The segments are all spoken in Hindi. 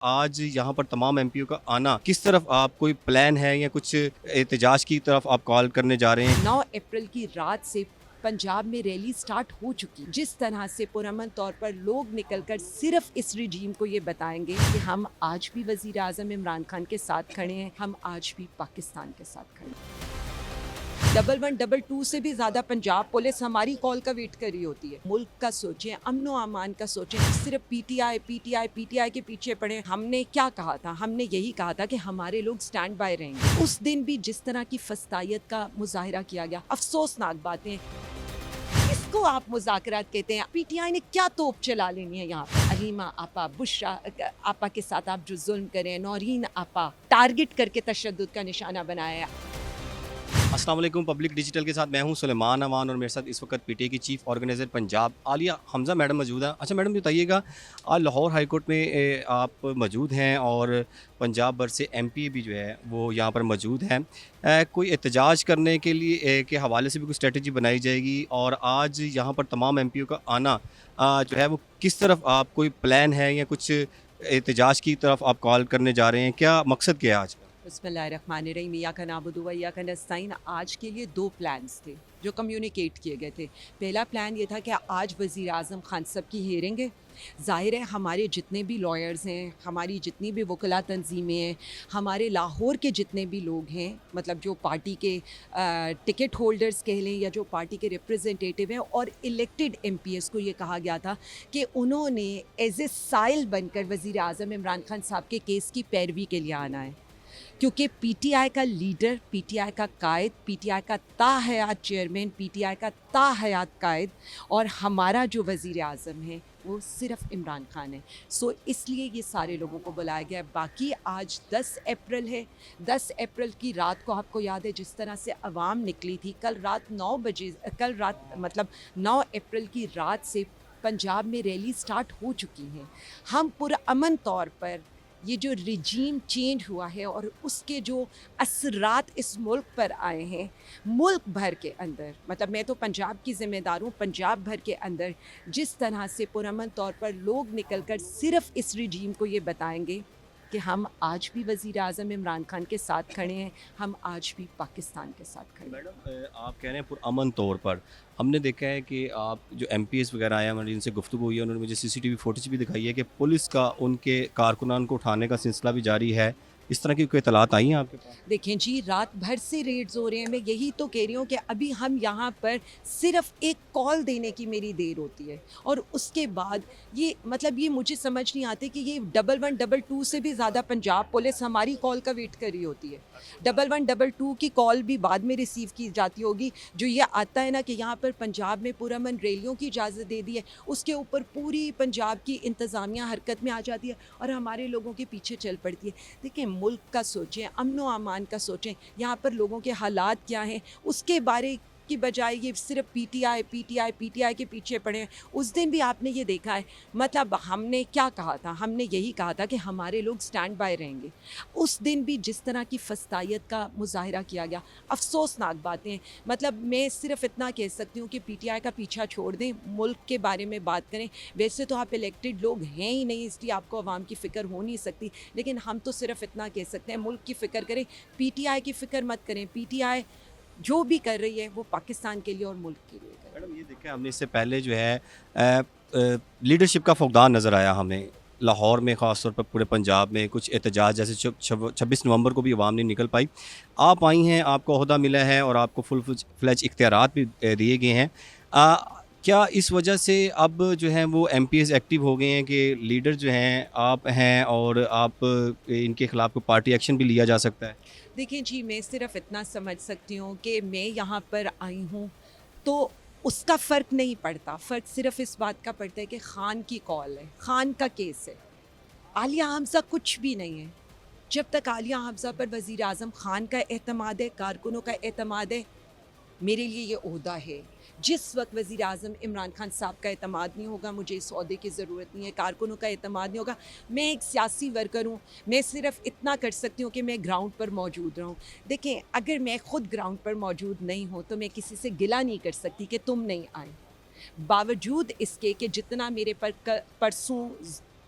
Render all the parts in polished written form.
आज यहाँ पर तमाम एमपीओ का आना, किस तरफ आप कोई प्लान है या कुछ एहतजाज की तरफ आप कॉल करने जा रहे हैं? 9 अप्रैल की रात से पंजाब में रैली स्टार्ट हो चुकी। जिस तरह से पुरअमन तौर पर लोग निकलकर सिर्फ इस रिजीम को ये बताएंगे कि हम आज भी वजीर आजम इमरान खान के साथ खड़े हैं, हम आज भी पाकिस्तान के साथ खड़े हैं। 1122 से भी ज्यादा पंजाब पुलिस हमारी कॉल का वेट कर रही होती है। मुल्क का सोचें, अमनो अमान का सोचें। सिर्फ पीटीआई के पीछे पड़े। हमने क्या कहा था? हमने यही कहा था कि हमारे लोग स्टैंड बाय रहेंगे। उस दिन भी जिस तरह की फस्तायत का मुजाहिरा किया गया, अफसोसनाक बातें। इसको आप मुज़ाकरात कहते हैं? पीटीआई ने क्या तोप चला लेनी है यहाँ पर? अलीमा आपा, बुशरा आपा के साथ आप जो जुल्म करें, नौरीन आपा टारगेट करके तशद्दुद का निशाना बनाया है। अस्सलाम वालेकुम। पब्लिक डिजिटल के साथ मैं हूं सुलेमान अमान और मेरे साथ इस वक्त पीटीए की chief organiser Punjab Alia Hamza madam मौजूद हैं। अच्छा मैडम, बताइएगा, आज लाहौर हाई कोर्ट में आप मौजूद हैं और पंजाब भर से एमपी भी जो है वो यहाँ पर मौजूद हैं। कोई एहतजाज करने के लिए के हवाले से भी कोई स्ट्रेटजी बनाई जाएगी? और आज यहाँ पर तमाम एमपीओ का आना जो है वो किस तरफ आप कोई प्लान है या कुछ एहतजाज की तरफ आप कॉल करने जा रहे हैं? क्या मकसद क्या है आज का? बिस्मिल्लाहिर्रहमानिर्रहीम, इय्याका नअबुदु व इय्याका नस्तईन। आज के लिए 2 प्लान्स थे जो कम्युनिकेट किए गए थे। पहला प्लान ये था कि आज वज़ीर आज़म खान साहब की हियरिंग है। ज़ाहिर है हमारे जितने भी लॉयर्स हैं, हमारी जितनी भी वकला तंजीमें हैं, हमारे लाहौर के जितने भी लोग हैं, मतलब जो पार्टी के टिकट होल्डर्स कह लें या जो पार्टी के रिप्रेजेंटेटिव हैं और इलेक्टेड एमपीएस को ये कहा गया था कि उन्होंने एज ए साइल बनकर वज़ीर आज़म इमरान खान साहब के केस की पैरवी के लिए आना है। क्योंकि पीटीआई का लीडर, पीटीआई का कायद, पीटीआई का ताहयात चेयरमैन, पीटीआई का ताहयात कायद और हमारा जो वज़ीर आज़म है वो सिर्फ इमरान खान है। सो इसलिए ये सारे लोगों को बुलाया गया है। बाकी आज 10 अप्रैल है। 10 अप्रैल की रात को आपको याद है जिस तरह से अवाम निकली थी। कल रात 9 बजे, कल रात मतलब 9 अप्रैल की रात से पंजाब में रैली स्टार्ट हो चुकी हैं। हम पुरअमन तौर पर ये जो रिजीम चेंज हुआ है और उसके जो असरात इस मुल्क पर आए हैं, मुल्क भर के अंदर, मतलब मैं तो पंजाब की ज़िम्मेदार हूँ, पंजाब भर के अंदर जिस तरह से पुरअमन तौर पर लोग निकलकर सिर्फ इस रिजीम को ये बताएंगे कि हम आज भी वज़ीर आज़म इमरान खान के साथ खड़े हैं, हम आज भी पाकिस्तान के साथ खड़े हैं। मैडम, आप कह रहे हैं पुरअमन तौर पर। हमने देखा है कि आप जो एमपीएस वगैरह आए हैं, हमारी जिनसे गुफ्तगू हुई है, उन्होंने मुझे सीसीटीवी फुटेज भी दिखाई है कि पुलिस का उनके कारकुनान को उठाने का सिलसिला भी जारी है। इस तरह की कोई इतलात आई हैं आपके पास? देखें जी, रात भर से रेड्स हो रहे हैं। मैं यही तो कह रही हूँ कि अभी हम यहाँ पर सिर्फ एक कॉल देने की मेरी देर होती है और उसके बाद ये मतलब ये मुझे समझ नहीं आते कि ये 1122 से भी ज़्यादा पंजाब पुलिस हमारी कॉल का वेट कर रही होती है। 1122 की कॉल भी बाद में रिसीव की जाती होगी। जो ये आता है ना कि यहाँ पर पंजाब में पुरअमन रैलियों की इजाज़त दे दी है, उसके ऊपर पूरी पंजाब की इंतज़ामिया हरकत में आ जाती है और हमारे लोगों के पीछे चल पड़ती है। देखिए, मुल्क का सोचें, अमनो अमान का सोचें, यहाँ पर लोगों के हालात क्या हैं उसके बारे की बजाय ये सिर्फ पीटीआई के पीछे पड़े हैं। उस दिन भी आपने ये देखा है, मतलब हमने क्या कहा था? हमने यही कहा था कि हमारे लोग स्टैंड बाय रहेंगे। उस दिन भी जिस तरह की फस्तायत का मुजाहिरा किया गया, अफसोसनाक बातें। मतलब मैं सिर्फ इतना कह सकती हूँ कि पीटीआई का पीछा छोड़ दें, मुल्क के बारे में बात करें। वैसे तो आप इलेक्टेड लोग हैं ही नहीं, इसलिए आपको अवाम की फ़िक्र हो नहीं सकती, लेकिन हम तो सिर्फ इतना कह सकते हैं मुल्क की फ़िक्र करें, पीटीआई की फ़िक्र मत करें। पीटीआई जो भी कर रही है वो पाकिस्तान के लिए और मुल्क के लिए कर रही है। मैडम, ये देखा हमने इससे पहले जो है लीडरशिप का फुकदान नज़र आया हमें लाहौर में, ख़ास तौर पर पूरे पंजाब में। कुछ एहतजाज जैसे 26 नवंबर को भी अवाम नहीं निकल पाई। आप आई हैं, आपको ओहदा मिला है और आपको फुल फ्लैज इख्तियारात भी दिए गए हैं। क्या इस वजह से अब जो है वो एमपीएस एक्टिव हो गए हैं कि लीडर जो हैं आप हैं और आप इनके ख़िलाफ़ कोई पार्टी एक्शन भी लिया जा सकता है? देखिए जी, मैं सिर्फ इतना समझ सकती हूँ कि मैं यहाँ पर आई हूँ तो उसका फ़र्क नहीं पड़ता। फ़र्क सिर्फ इस बात का पड़ता है कि ख़ान की कॉल है, ख़ान का केस है। आलिया हमज़ा कुछ भी नहीं है। जब तक आलिया हमज़ा पर वज़ीर आज़म ख़ान का एतमाद है, कारकुनों का एतमाद है, मेरे लिए ये ओहदा है। जिस वक्त वज़ीर आज़म इमरान खान साहब का एतमाद नहीं होगा, मुझे इस ओहदे की ज़रूरत नहीं है। कारकुनों का एतमाद नहीं होगा। मैं एक सियासी वर्कर हूँ, मैं सिर्फ इतना कर सकती हूँ कि मैं ग्राउंड पर मौजूद रहूँ। देखें, अगर मैं ख़ुद ग्राउंड पर मौजूद नहीं हूँ तो मैं किसी से गिला नहीं कर सकती कि तुम नहीं आए। बावजूद इसके कि जितना मेरे पर परसों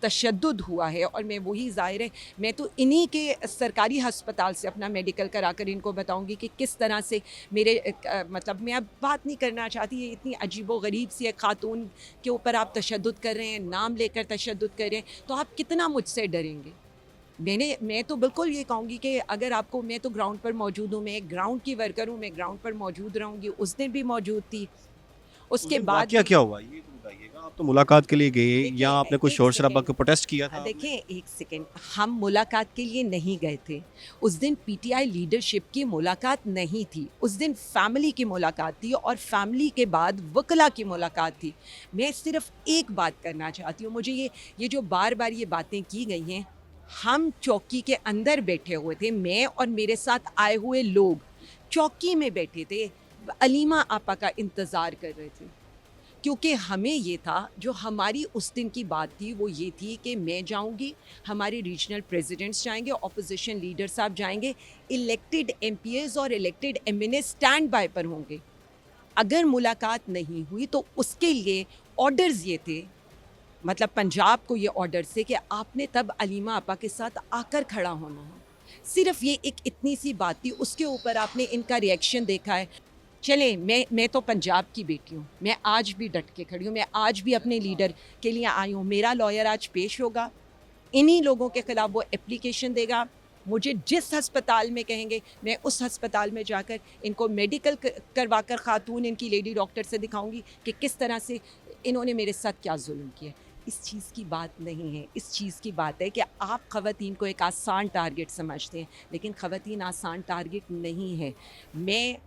तशद्दुद हुआ है, और मैं वही ज़ाहिर है मैं तो इन्हीं के सरकारी हस्पताल से अपना मेडिकल कराकर इनको बताऊंगी कि किस तरह से मेरे मतलब मैं अब बात नहीं करना चाहती, ये इतनी अजीबो गरीब सी एक खातून के ऊपर आप तशद्दुद कर रहे हैं, नाम लेकर तशद्दुद कर रहे हैं, तो आप कितना मुझसे डरेंगे। मैं तो बिल्कुल ये कहूँगी कि अगर आपको, मैं तो ग्राउंड पर मौजूद हूँ, मैं एक ग्राउंड की वर्कर हूँ, मैं ग्राउंड पर मौजूद रहूँगी, उस दिन भी मौजूद थी, उस उसके दिन बाद वाकया क्या हुआ ये तो बताइएगा। आप तो मुलाकात के लिए गए देखिए, या आपने कुछ एक शोर शराबा सेकंड। का प्रोटेस्ट किया था आपने? देखें एक सेकेंड, हम मुलाकात के लिए नहीं गए थे, उस दिन पीटीआई लीडरशिप की मुलाकात नहीं थी, उस दिन फैमिली की मुलाकात थी, और फैमिली के बाद वकला की मुलाकात थी। मैं सिर्फ एक बात करना चाहती हूँ, मुझे ये जो बार बार ये बातें की गई हैं, हम चौकी के अंदर बैठे हुए थे, मैं और मेरे साथ आए हुए लोग चौकी में बैठे थे, अलीमा आपा का इंतज़ार कर रहे थे, क्योंकि हमें ये था, जो हमारी उस दिन की बात थी वो ये थी कि मैं जाऊंगी, हमारे रीजनल प्रेसिडेंट्स जाएंगे, ऑपोजिशन लीडर साहब जाएंगे, इलेक्टेड एमपीएस और इलेक्टेड एमएनए स्टैंड बाय पर होंगे। अगर मुलाकात नहीं हुई तो उसके लिए ऑर्डर्स ये थे, मतलब पंजाब को ये ऑर्डर से कि आपने तब अलीमा आपा के साथ आकर खड़ा होना है। सिर्फ ये एक इतनी सी बात थी, उसके ऊपर आपने इनका रिएक्शन देखा है। चले, मैं तो पंजाब की बेटी हूँ, मैं आज भी डट के खड़ी हूँ, मैं आज भी अपने लीडर के लिए आई हूँ। मेरा लॉयर आज पेश होगा, इन्हीं लोगों के खिलाफ वो एप्लीकेशन देगा, मुझे जिस अस्पताल में कहेंगे मैं उस अस्पताल में जाकर इनको मेडिकल करवा कर खातून इनकी लेडी डॉक्टर से दिखाऊंगी कि किस तरह से इन्होंने मेरे साथ क्या जुल्म किया। इस चीज़ की बात नहीं है, इस चीज़ की बात है कि आप ख़वातीन को एक आसान टारगेट समझते हैं, लेकिन ख़वातीन आसान टारगेट नहीं है। मैं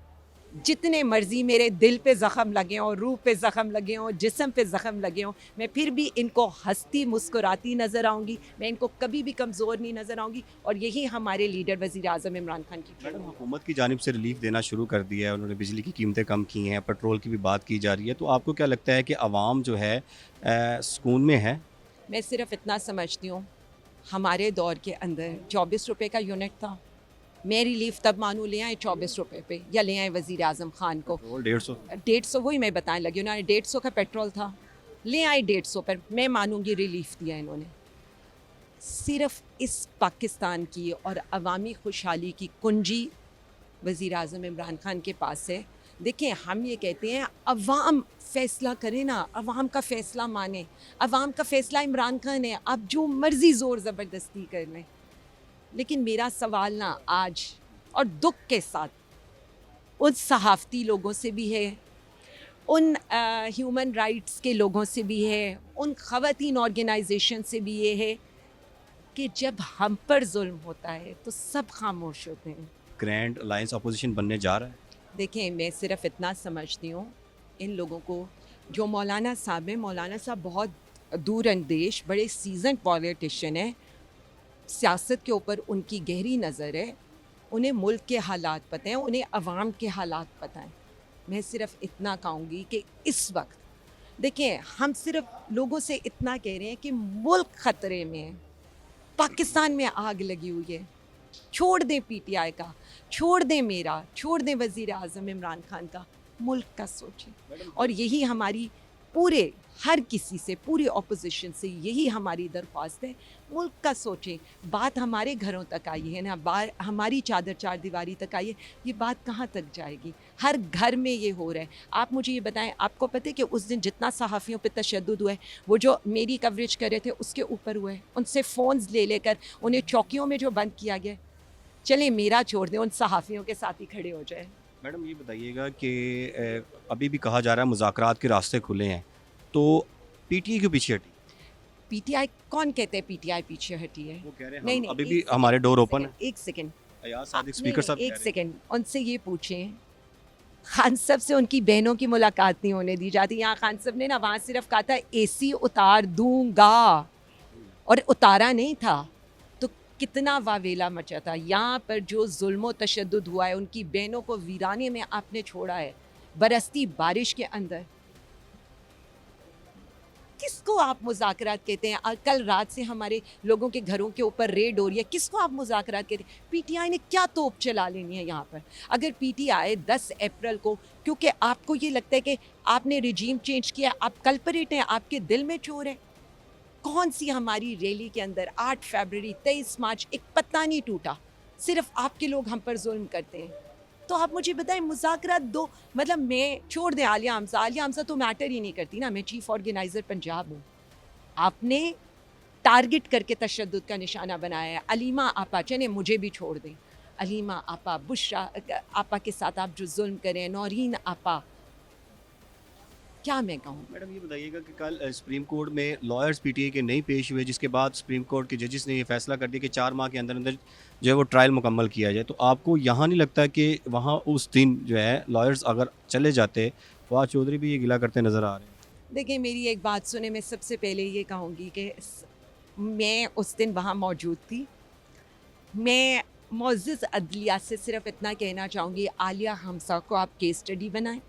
जितने मर्ज़ी मेरे दिल पे ज़ख़म लगे हों, रूह पे ज़ख़म लगे हों, जिस्म पे ज़ख़म लगे हों, मैं फिर भी इनको हंसती मुस्कुराती नज़र आऊँगी, मैं इनको कभी भी कमज़ोर नहीं नज़र आऊँगी। और यही हमारे लीडर वज़ीर आज़म इमरान खान की मैडम हुकूमत की जानिब से रिलीफ देना शुरू कर दिया है, उन्होंने बिजली की कीमतें कम की हैं, पेट्रोल की भी बात की जा रही है, तो आपको क्या लगता है कि आवाम जो है सुकून में है? मैं सिर्फ इतना समझती हूँ, हमारे दौर के अंदर 24 रुपए का यूनिट था, मैं रिलीफ तब मानूँ ले आए 24 रुपए पे, या ले आए वज़ीर आज़म खान को पेट्रोल 150 150, वही मैं बताने लगी, उन्होंने 150 का पेट्रोल था, ले आए 150 पर, मैं मानूंगी रिलीफ दिया इन्होंने। सिर्फ इस पाकिस्तान की और अवामी खुशहाली की कुंजी वज़ीर आज़म इमरान खान के पास है। देखें, हम ये कहते हैं अवाम फ़ैसला करे ना, अवाम का फ़ैसला माने, अवाम का फ़ैसला इमरान खान है, आप जो मर्ज़ी ज़ोर ज़बरदस्ती कर लें। लेकिन मेरा सवाल ना आज और दुख के साथ उन सहाफ़ती लोगों से भी है, उन ह्यूमन राइट्स के लोगों से भी है, उन ख़वातीन ऑर्गेनाइजेशन से भी ये है कि जब हम पर जुल्म होता है तो सब खामोश होते हैं। ग्रैंड अलायंस अपोजिशन बनने जा रहा है। देखें, मैं सिर्फ इतना समझती हूँ, इन लोगों को, जो मौलाना साहब हैं, मौलाना साहब बहुत दूरअंदेश, बड़े सीजन पॉलिटिशियन हैं, सियासत के ऊपर उनकी गहरी नज़र है, उन्हें मुल्क के हालात पता हैं, उन्हें अवाम के हालात पता हैं। मैं सिर्फ इतना कहूँगी कि इस वक्त देखें, हम सिर्फ लोगों से इतना कह रहे हैं कि मुल्क ख़तरे में है, पाकिस्तान में आग लगी हुई है, छोड़ दें पीटीआई का, छोड़ दें मेरा, छोड़ दें वज़ीर आज़म इमरान खान का, मुल्क का सोचें। और यही हमारी पूरे हर किसी से, पूरी ऑपोजिशन से यही हमारी दरख्वास्त है, मुल्क का सोचें। बात हमारे घरों तक आई है ना, हमारी चादर चार दीवारी तक आई है, ये बात कहाँ तक जाएगी? हर घर में ये हो रहा है। आप मुझे ये बताएं, आपको पता है कि उस दिन जितना सहाफ़ियों पे तशद्दुद हुआ है, वो जो मेरी कवरेज कर रहे थे उसके ऊपर हुआ है, उनसे फ़ोन्स ले लेकर उन्हें चौकियों में जो बंद किया गया। चलें, मेरा छोड़ दें, उन सहाफ़ियों के साथ ही खड़े हो जाए। मैडम ये बताइएगा कि अभी भी कहा जा रहा है मुज़ाकरात के रास्ते खुले हैं, तो पीटीआई के पीछे हटी? पीटीआई कौन कहते हैं पीटीआई पीछे हटी है? वो कह रहे हैं नहीं, हम नहीं, अभी एक भी सेकंड, हमारे डोर एक ओपन है। सेकंड, एक सेकंड। अयाज सादिक नहीं, स्पीकर साहब नहीं, कह एक रहे हैं। सेकंड, उनसे ये पूछें, खान साहब से उनकी बहनों की मुलाकात नहीं होने दी जाती। यहाँ खान साहब ने ना वहाँ सिर्फ कहा था एसी उतार दूंगा, और उतारा नहीं था, तो कितना वावेला मचा था। यहाँ पर जो जुल्म तशद्दुद हुआ है, उनकी बहनों को वीराने में आपने छोड़ा है, बरसती बारिश के अंदर। किसको आप मुज़ाकरात कहते हैं? कल रात से हमारे लोगों के घरों के ऊपर रेड हो रही है, किसको आप मुज़ाकरात कहते हैं? पीटीआई ने क्या तोप चला लेनी है यहाँ पर? अगर पीटीआई 10 अप्रैल को, क्योंकि आपको ये लगता है कि आपने रिजीम चेंज किया, आप कल्परेट हैं, आपके दिल में चोर है, कौन सी हमारी रैली के अंदर 8 फरवरी 23 मार्च एक पत्ता नहीं टूटा, सिर्फ आपके लोग हम पर जुल्म करते हैं। तो आप मुझे बताएं मुज़ाकरात दो, मतलब मैं छोड़ दें आलिया हमजा तो मैटर ही नहीं करती ना, मैं चीफ ऑर्गेनाइज़र पंजाब हूँ। आपने टारगेट करके तशद्दुद का निशाना बनाया है। अलीमा आपा, चले मुझे भी छोड़ दें, अलीमा आपा, बुशरा आपा के साथ आप जो जुल्म करें, नौरीन आपा, क्या मैं कहूँ। मैडम ये बताइएगा कि कल सुप्रीम कोर्ट में लॉयर्स पीटीआई के नहीं पेश हुए, जिसके बाद सुप्रीम कोर्ट के जजेस ने ये फैसला कर दिया कि 4 माह के अंदर अंदर जो है वो ट्रायल मुकम्मल किया जाए। तो आपको यहाँ नहीं लगता कि वहाँ उस दिन जो है लॉयर्स अगर चले जाते, फवाद चौधरी भी ये गिला करते नज़र आ रहे हैं? देखिए मेरी एक बात सुने, मैं सबसे पहले ये कहूँगी कि मैं उस दिन वहाँ मौजूद थी। मैं मुअज़्ज़ज़ अदलिया से सिर्फ इतना कहना चाहूँगी, आलिया हमजा को आप केस स्टडी बनाएं,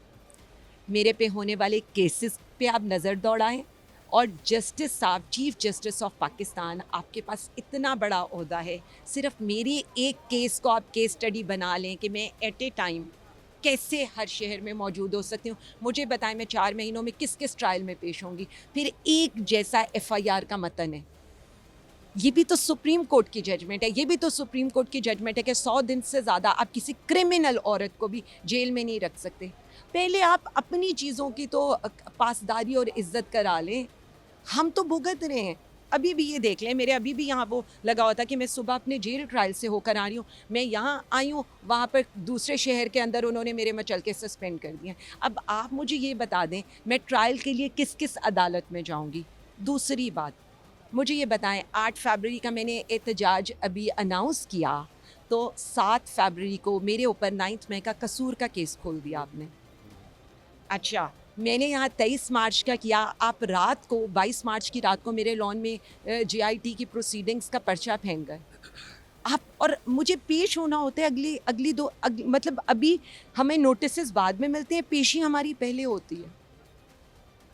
मेरे पे होने वाले केसेस पे आप नज़र दौड़ाएं, और जस्टिस साहब, चीफ जस्टिस ऑफ पाकिस्तान, आपके पास इतना बड़ा ओहदा है, सिर्फ मेरी एक केस को आप केस स्टडी बना लें कि मैं एट ए टाइम कैसे हर शहर में मौजूद हो सकती हूँ। मुझे बताएं मैं 4 महीनों में किस किस ट्रायल में पेश होंगी। फिर एक जैसा FIR का मतन है, ये भी तो सुप्रीम कोर्ट की जजमेंट है, ये भी तो सुप्रीम कोर्ट की जजमेंट है कि 100 दिन से ज़्यादा आप किसी क्रिमिनल औरत को भी जेल में नहीं रख सकते। पहले आप अपनी चीज़ों की तो पासदारी और इज्जत करा लें। हम तो भुगत रहे हैं, अभी भी ये देख लें, मेरे अभी भी यहाँ वो लगा हुआ था कि मैं सुबह अपने जेल ट्रायल से होकर आ रही हूँ, मैं यहाँ आई हूँ, वहाँ पर दूसरे शहर के अंदर उन्होंने मेरे मचल के सस्पेंड कर दिए। अब आप मुझे ये बता दें मैं ट्रायल के लिए किस किस अदालत में जाऊँगी। दूसरी बात, मुझे ये बताएं 8 फरवरी का मैंने एहतजाज अभी अनाउंस किया, तो 7 फरवरी को मेरे ऊपर 9 मई का कसूर का केस खोल दिया आपने। अच्छा, मैंने यहाँ 23 मार्च का किया, आप रात को 22 मार्च की रात को मेरे लॉन में JIT की प्रोसीडिंग्स का पर्चा फेंक गए आप, और मुझे पेश होना होता है मतलब अभी हमें नोटिस बाद में मिलते हैं, पेशी हमारी पहले होती है।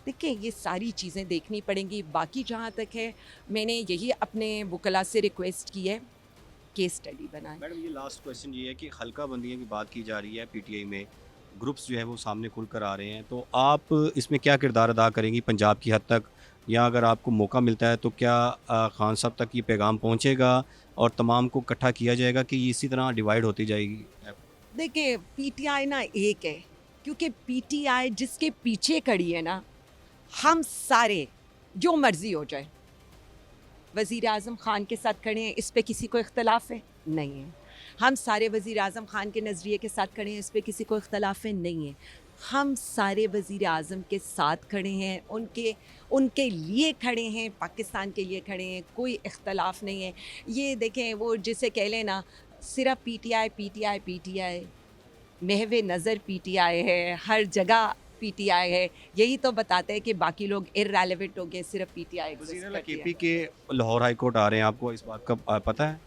देखिए ये सारी चीज़ें देखनी पड़ेंगी। बाकी जहाँ तक है, मैंने यही अपने वकला से रिक्वेस्ट की है, केस स्टडी बनाएं। मैडम ये लास्ट क्वेश्चन ये है कि हल्का बंदियों की बात की जा रही है, पीटीआई में ग्रुप्स जो है वो सामने खुल कर आ रहे हैं, तो आप इसमें क्या किरदार अदा करेंगी पंजाब की हद तक, या अगर आपको मौका मिलता है तो क्या खान साहब तक ये पैगाम पहुंचेगा और तमाम को इकट्ठा किया जाएगा कि ये इसी तरह डिवाइड होती जाएगी? देखिए PTI ना एक है, क्योंकि PTI जिसके पीछे खड़ी है ना, हम सारे जो मर्जी हो जाए, वज़ीर आज़म ख़ान के साथ खड़े हैं, इस पे किसी को इख्तलाफ है नहीं है। हम सारे वज़ीर आज़म ख़ान के नज़रिए के साथ खड़े हैं, इस पे किसी को इख्तलाफ है नहीं है। हम सारे वज़ीर आज़म के साथ खड़े हैं, उनके लिए खड़े हैं, पाकिस्तान के लिए खड़े हैं, कोई इख्तलाफ नहीं है। ये देखें वो जिसे कह लें ना, सिर्फ PTI महवे नज़र PTI है, हर जगह PTI है, यही तो बताते हैं कि बाकी लोग इररेलेवेंट हो गए, सिर्फ PTI एग्जिस्ट करती है। KP के लाहौर हाई कोर्ट आ रहे हैं, आपको इस बात का पता है?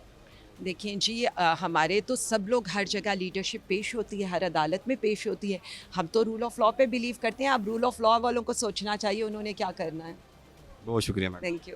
देखिए जी, हमारे तो सब लोग हर जगह लीडरशिप पेश होती है, हर अदालत में पेश होती है। हम तो रूल ऑफ लॉ पे बिलीव करते हैं। अब रूल ऑफ लॉ वालों को सोचना चाहिए उन्होंने क्या करना है। बहुत शुक्रिया मैडम। Thank you.